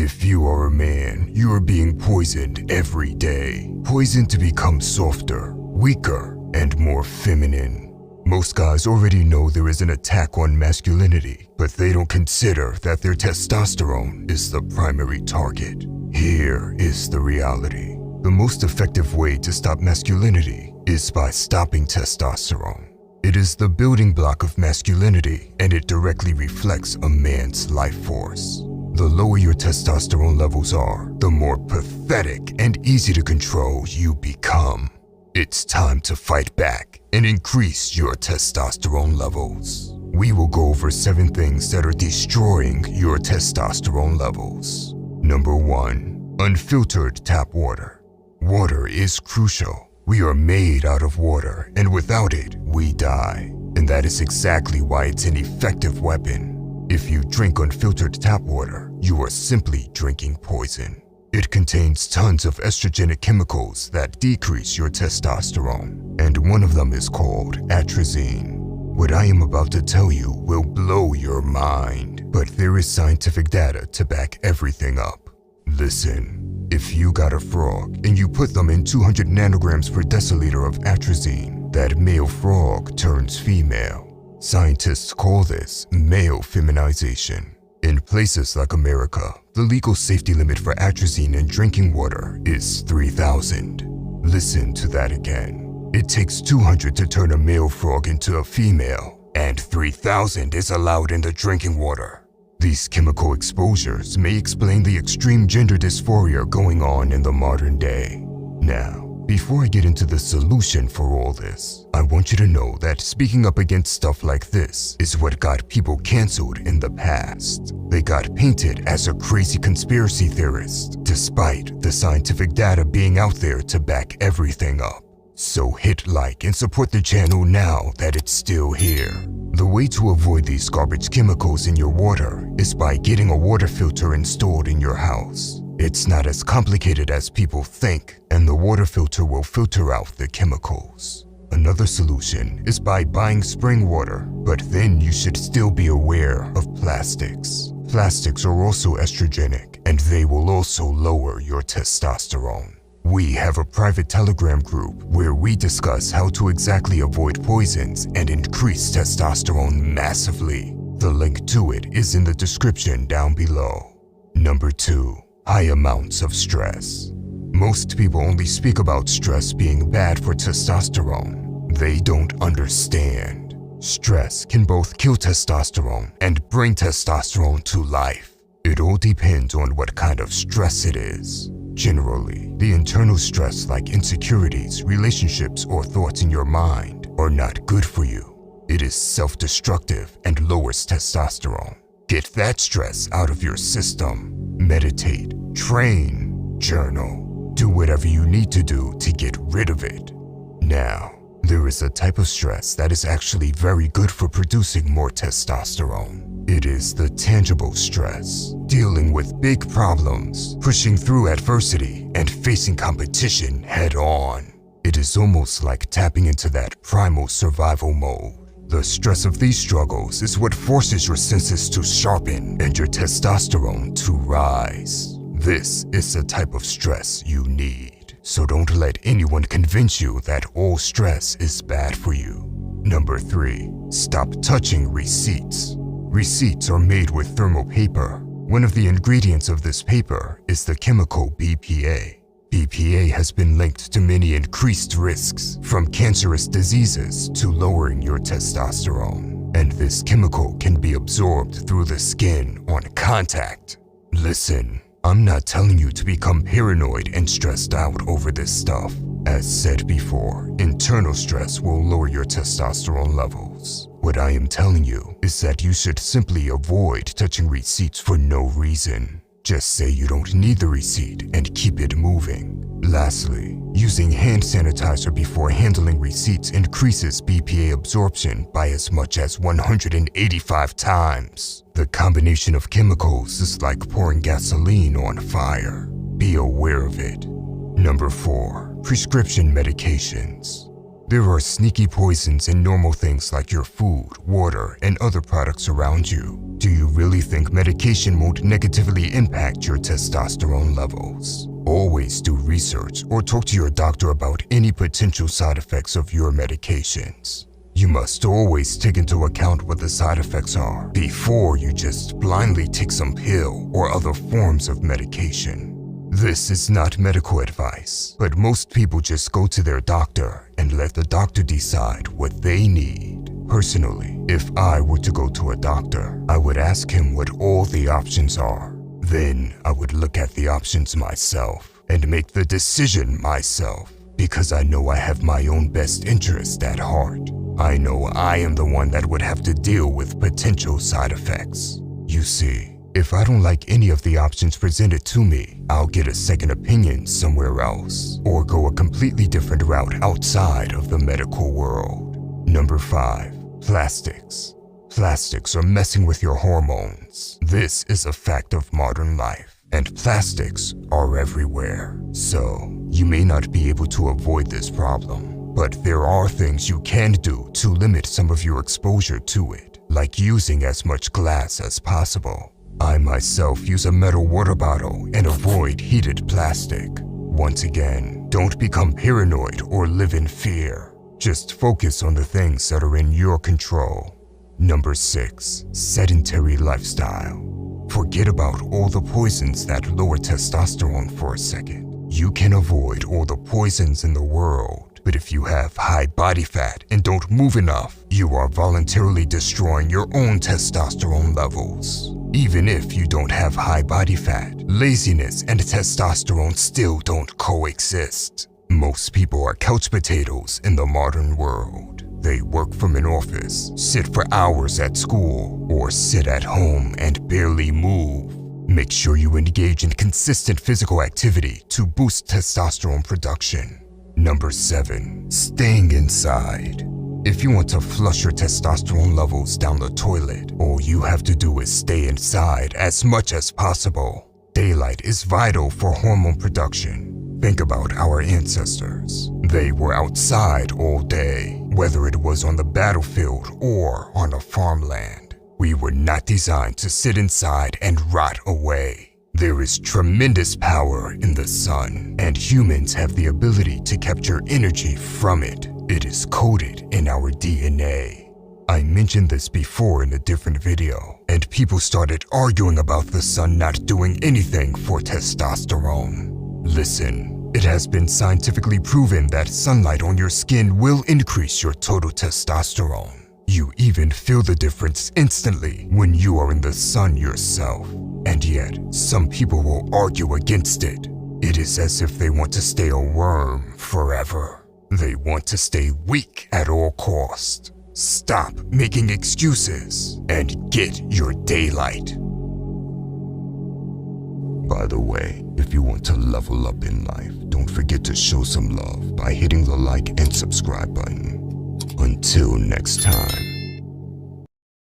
If you are a man, you are being poisoned every day. Poisoned to become softer, weaker, and more feminine. Most guys already know there is an attack on masculinity, but they don't consider that their testosterone is the primary target. Here is the reality. The most effective way to stop masculinity is by stopping testosterone. It is the building block of masculinity, and it directly reflects a man's life force. The lower your testosterone levels are, the more pathetic and easy to control you become. It's time to fight back and increase your testosterone levels. We will go over 7 things that are destroying your testosterone levels. Number 1. Unfiltered tap water. Water is crucial. We are made out of water, and without it, we die. And that is exactly why it's an effective weapon. If you drink unfiltered tap water, you are simply drinking poison. It contains tons of estrogenic chemicals that decrease your testosterone, and one of them is called atrazine. What I am about to tell you will blow your mind, but there is scientific data to back everything up. Listen, if you got a frog and you put them in 200 nanograms per deciliter of atrazine, that male frog turns female. Scientists call this male feminization. In places like America, the legal safety limit for atrazine in drinking water is 3,000. Listen to that again. It takes 200 to turn a male frog into a female, and 3,000 is allowed in the drinking water. These chemical exposures may explain the extreme gender dysphoria going on in the modern day. Now, before I get into the solution for all this, I want you to know that speaking up against stuff like this is what got people canceled in the past. They got painted as a crazy conspiracy theorist, despite the scientific data being out there to back everything up. So hit like and support the channel now that it's still here. The way to avoid these garbage chemicals in your water is by getting a water filter installed in your house. It's not as complicated as people think, and the water filter will filter out the chemicals. Another solution is by buying spring water, but then you should still be aware of plastics. Plastics are also estrogenic, and they will also lower your testosterone. We have a private Telegram group where we discuss how to exactly avoid poisons and increase testosterone massively. The link to it is in the description down below. Number 2. High amounts of stress. Most people only speak about stress being bad for testosterone. They don't understand. Stress can both kill testosterone and bring testosterone to life. It all depends on what kind of stress it is. Generally, the internal stress like insecurities, relationships, or thoughts in your mind are not good for you. It is self-destructive and lowers testosterone. Get that stress out of your system. Meditate, train, journal. Do whatever you need to do to get rid of it. Now, there is a type of stress that is actually very good for producing more testosterone. It is the tangible stress, dealing with big problems, pushing through adversity, and facing competition head on. It is almost like tapping into that primal survival mode. The stress of these struggles is what forces your senses to sharpen and your testosterone to rise. This is the type of stress you need, so don't let anyone convince you that all stress is bad for you. Number 3. Stop touching receipts. Receipts are made with thermal paper. One of the ingredients of this paper is the chemical BPA. BPA has been linked to many increased risks, from cancerous diseases to lowering your testosterone. And this chemical can be absorbed through the skin on contact. Listen, I'm not telling you to become paranoid and stressed out over this stuff. As said before, internal stress will lower your testosterone levels. What I am telling you is that you should simply avoid touching receipts for no reason. Just say you don't need the receipt and keep it moving. Lastly, using hand sanitizer before handling receipts increases BPA absorption by as much as 185 times. The combination of chemicals is like pouring gasoline on fire. Be aware of it. Number 4. Prescription medications. There are sneaky poisons in normal things like your food, water, and other products around you. Do you really think medication won't negatively impact your testosterone levels? Always do research or talk to your doctor about any potential side effects of your medications. You must always take into account what the side effects are before you just blindly take some pill or other forms of medication. This is not medical advice, but most people just go to their doctor and let the doctor decide what they need. Personally, if I were to go to a doctor, I would ask him what all the options are. Then I would look at the options myself and make the decision myself, because I know I have my own best interest at heart. I know I am the one that would have to deal with potential side effects. You see, if I don't like any of the options presented to me, I'll get a second opinion somewhere else, or go a completely different route outside of the medical world. Number 5. Plastics. Plastics are messing with your hormones. This is a fact of modern life, and plastics are everywhere. So, you may not be able to avoid this problem, but there are things you can do to limit some of your exposure to it, like using as much glass as possible. I myself use a metal water bottle and avoid heated plastic. Once again, don't become paranoid or live in fear. Just focus on the things that are in your control. Number 6. Sedentary lifestyle. Forget about all the poisons that lower testosterone for a second. You can avoid all the poisons in the world, but if you have high body fat and don't move enough, you are voluntarily destroying your own testosterone levels. Even if you don't have high body fat, laziness and testosterone still don't coexist. Most people are couch potatoes in the modern world. They work from an office, sit for hours at school, or sit at home and barely move. Make sure you engage in consistent physical activity to boost testosterone production. Number 7. Staying inside. If you want to flush your testosterone levels down the toilet, all you have to do is stay inside as much as possible. Daylight is vital for hormone production. Think about our ancestors. They were outside all day, whether it was on the battlefield or on a farmland. We were not designed to sit inside and rot away. There is tremendous power in the sun, and humans have the ability to capture energy from it. It is coded in our DNA. I mentioned this before in a different video, and people started arguing about the sun not doing anything for testosterone. Listen, it has been scientifically proven that sunlight on your skin will increase your total testosterone. You even feel the difference instantly when you are in the sun yourself. And yet, some people will argue against it. It is as if they want to stay a worm forever. They want to stay weak at all costs. Stop making excuses and get your daylight. By the way, if you want to level up in life, don't forget to show some love by hitting the like and subscribe button. Until next time.